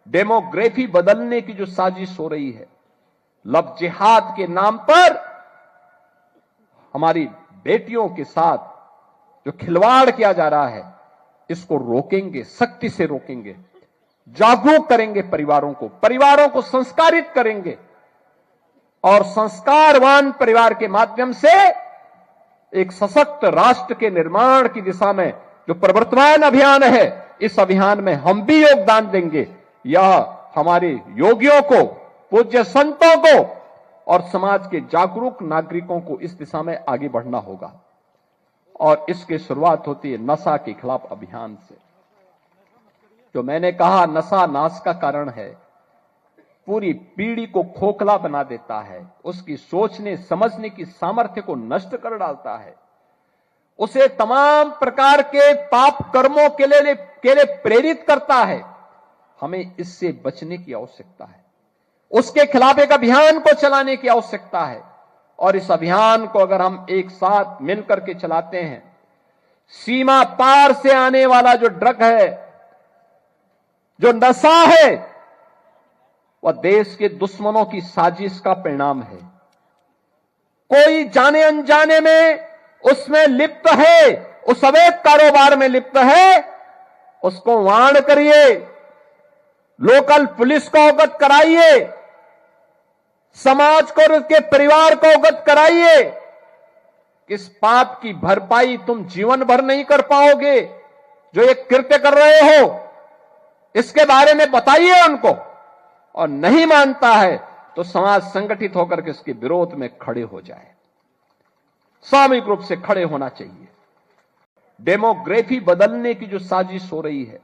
Demography बदलने की जो साजिश हो रही है, लव जिहाद के नाम पर हमारी बेटियों के साथ जो खिलवाड़ किया जा रहा है, इसको रोकेंगे, सख्ती से रोकेंगे, जागरूक करेंगे परिवारों को संस्कारित करेंगे और संस्कारवान परिवार के माध्यम से एक सशक्त राष्ट्र के निर्माण की दिशा में जो प्रवर्तमान अभियान है, इस अभियान में हम भी योगदान देंगे। यह हमारे योगियों को, पूज्य संतों को और समाज के जागरूक नागरिकों को इस दिशा में आगे बढ़ना होगा और इसकी शुरुआत होती है नशा के खिलाफ अभियान से। जो मैंने कहा, नशा नाश का कारण है, पूरी पीढ़ी को खोखला बना देता है, उसकी सोचने समझने की सामर्थ्य को नष्ट कर डालता है, उसे तमाम प्रकार के पाप कर्मों के लिए प्रेरित करता है। हमें इससे बचने की आवश्यकता है, उसके खिलाफ एक अभियान को चलाने की आवश्यकता है और इस अभियान को अगर हम एक साथ मिलकर के चलाते हैं, सीमा पार से आने वाला जो ड्रग है, जो नशा है, वह देश के दुश्मनों की साजिश का परिणाम है। कोई जाने अनजाने में उसमें लिप्त है, उस अवैध कारोबार में लिप्त है, उसको वार्न करिए, लोकल पुलिस को अवगत कराइए, समाज को और उसके परिवार को अवगत कराइए। इस पाप की भरपाई तुम जीवन भर नहीं कर पाओगे। जो ये कृत्य कर रहे हो, इसके बारे में बताइए उनको, और नहीं मानता है तो समाज संगठित होकर के इसके विरोध में खड़े हो जाए। सामूहिक रूप से खड़े होना चाहिए। डेमोग्राफी बदलने की जो साजिश हो रही है,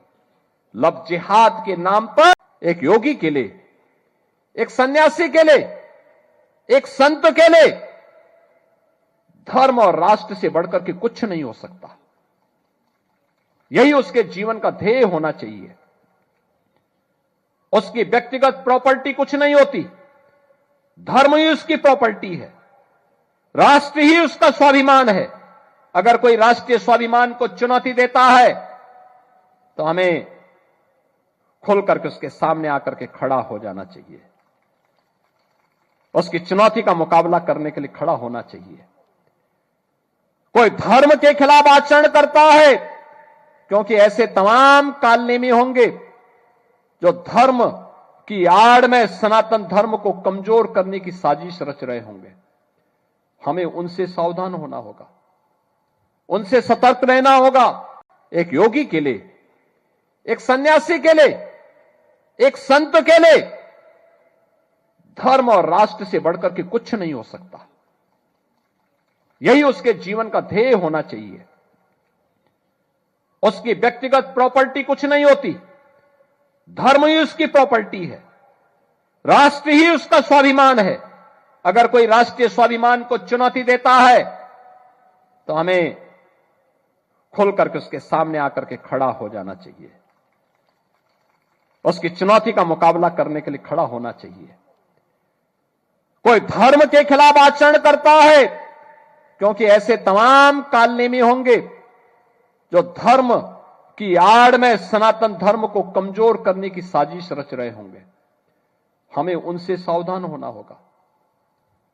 लव जिहाद के नाम पर, एक योगी के लिए, एक सन्यासी के लिए, एक संत के लिए धर्म और राष्ट्र से बढ़कर के कुछ नहीं हो सकता। यही उसके जीवन का ध्येय होना चाहिए। उसकी व्यक्तिगत प्रॉपर्टी कुछ नहीं होती, धर्म ही उसकी प्रॉपर्टी है, राष्ट्र ही उसका स्वाभिमान है। अगर कोई राष्ट्रीय स्वाभिमान को चुनौती देता है तो हमें खुल करके उसके सामने आकर के खड़ा हो जाना चाहिए, उसकी चुनौती का मुकाबला करने के लिए खड़ा होना चाहिए। कोई धर्म के खिलाफ आचरण करता है, क्योंकि ऐसे तमाम कालनेमी होंगे जो धर्म की आड़ में सनातन धर्म को कमजोर करने की साजिश रच रहे होंगे। हमें उनसे सावधान होना होगा, उनसे सतर्क रहना होगा। एक योगी के लिए, एक सन्यासी के लिए, एक संत के लिए धर्म और राष्ट्र से बढ़कर के कुछ नहीं हो सकता। यही उसके जीवन का ध्येय होना चाहिए। उसकी व्यक्तिगत प्रॉपर्टी कुछ नहीं होती, धर्म ही उसकी प्रॉपर्टी है, राष्ट्र ही उसका स्वाभिमान है। अगर कोई राष्ट्रीय स्वाभिमान को चुनौती देता है तो हमें खुल करके उसके सामने आकर के खड़ा हो जाना चाहिए, उसकी चुनौती का मुकाबला करने के लिए खड़ा होना चाहिए। कोई धर्म के खिलाफ आचरण करता है, क्योंकि ऐसे तमाम कालनेमी होंगे जो धर्म की आड़ में सनातन धर्म को कमजोर करने की साजिश रच रहे होंगे। हमें उनसे सावधान होना होगा,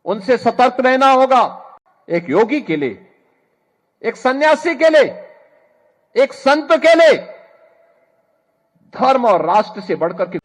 उनसे सतर्क रहना होगा। एक योगी के लिए, एक सन्यासी के लिए, एक संत के लिए धर्म और राष्ट्र से बढ़कर के